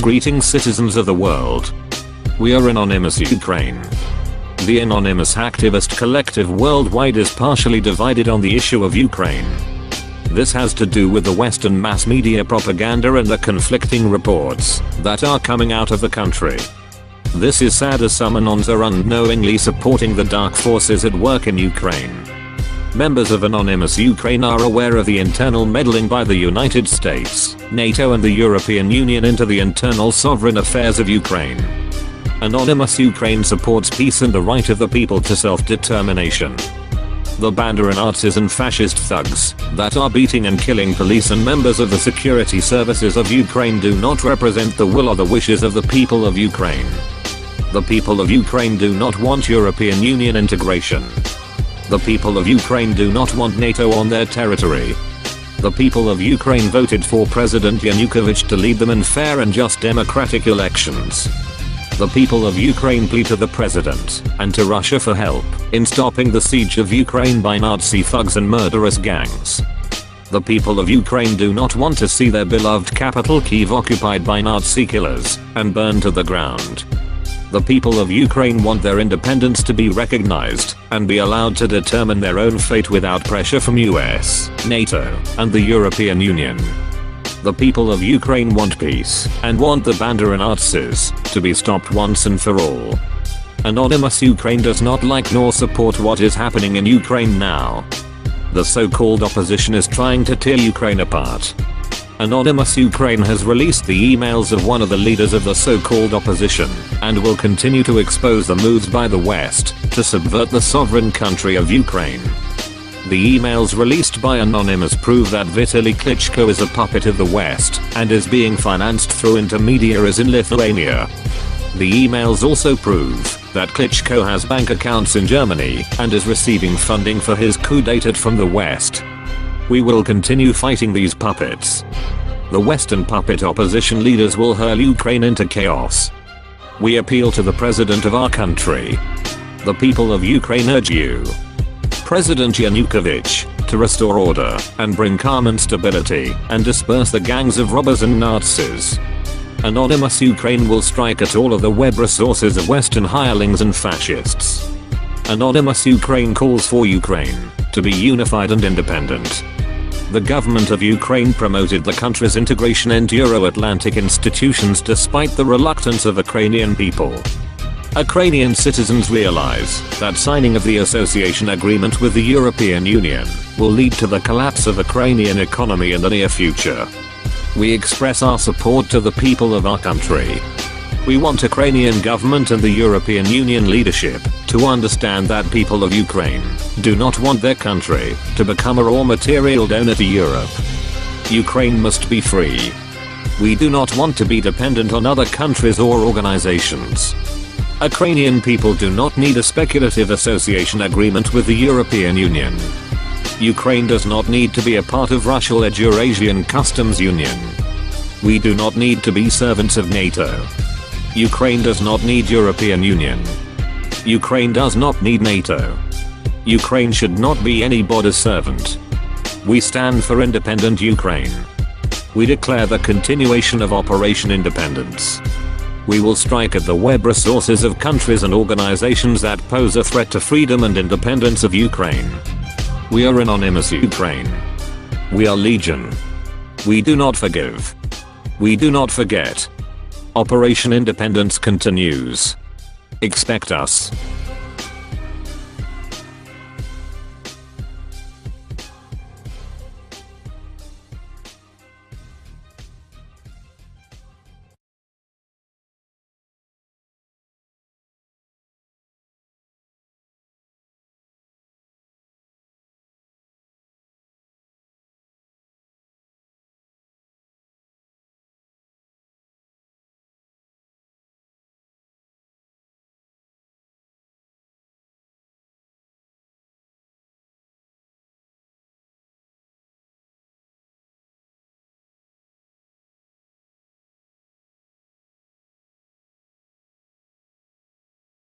Greetings citizens of the world. We are Anonymous Ukraine. The anonymous hacktivist collective worldwide is partially divided on the issue of Ukraine. This has to do with the Western mass media propaganda and the conflicting reports that are coming out of the country. This is sad as some Anons are unknowingly supporting the dark forces at work in Ukraine. Members of Anonymous Ukraine are aware of the internal meddling by the United States, NATO and the European Union into the internal sovereign affairs of Ukraine. Anonymous Ukraine supports peace and the right of the people to self-determination. The Banda and Nazis and fascist thugs that are beating and killing police and members of the security services of Ukraine do not represent the will or the wishes of the people of Ukraine. The people of Ukraine do not want European Union integration. The people of Ukraine do not want NATO on their territory. The people of Ukraine voted for President Yanukovych to lead them in fair and just democratic elections. The people of Ukraine plead to the president and to Russia for help in stopping the siege of Ukraine by Nazi thugs and murderous gangs. The people of Ukraine do not want to see their beloved capital Kyiv occupied by Nazi killers and burned to the ground. The people of Ukraine want their independence to be recognized and be allowed to determine their own fate without pressure from US, NATO, and the European Union. The people of Ukraine want peace and want the Banda and Nazis to be stopped once and for all. Anonymous Ukraine does not like nor support what is happening in Ukraine now. The so-called opposition is trying to tear Ukraine apart. Anonymous Ukraine has released the emails of one of the leaders of the so-called opposition and will continue to expose the moves by the West to subvert the sovereign country of Ukraine. The emails released by Anonymous prove that Vitaly Klitschko is a puppet of the West and is being financed through intermediaries in Lithuania. The emails also prove that Klitschko has bank accounts in Germany and is receiving funding for his coup d'etat from the West. We will continue fighting these puppets. The Western puppet opposition leaders will hurl Ukraine into chaos. We appeal to the president of our country. The people of Ukraine urge you, President Yanukovych, to restore order and bring calm and stability and disperse the gangs of robbers and Nazis. Anonymous Ukraine will strike at all of the web resources of Western hirelings and fascists. Anonymous Ukraine calls for Ukraine to be unified and independent. The government of Ukraine promoted the country's integration into Euro-Atlantic institutions despite the reluctance of Ukrainian people. Ukrainian citizens realize that signing of the association agreement with the European Union will lead to the collapse of Ukrainian economy in the near future. We express our support to the people of our country. We want Ukrainian government and the European Union leadership to understand that people of Ukraine do not want their country to become a raw material donor to Europe. Ukraine must be free. We do not want to be dependent on other countries or organizations. Ukrainian people do not need a speculative association agreement with the European Union. Ukraine does not need to be a part of Russo-Eurasian Customs Union. We do not need to be servants of NATO. Ukraine does not need European Union. Ukraine does not need NATO. Ukraine should not be anybody's servant. We stand for independent Ukraine. We declare the continuation of Operation Independence. We will strike at the web resources of countries and organizations that pose a threat to freedom and independence of Ukraine. We are Anonymous Ukraine. We are Legion. We do not forgive. We do not forget. Operation Independence continues. Expect us.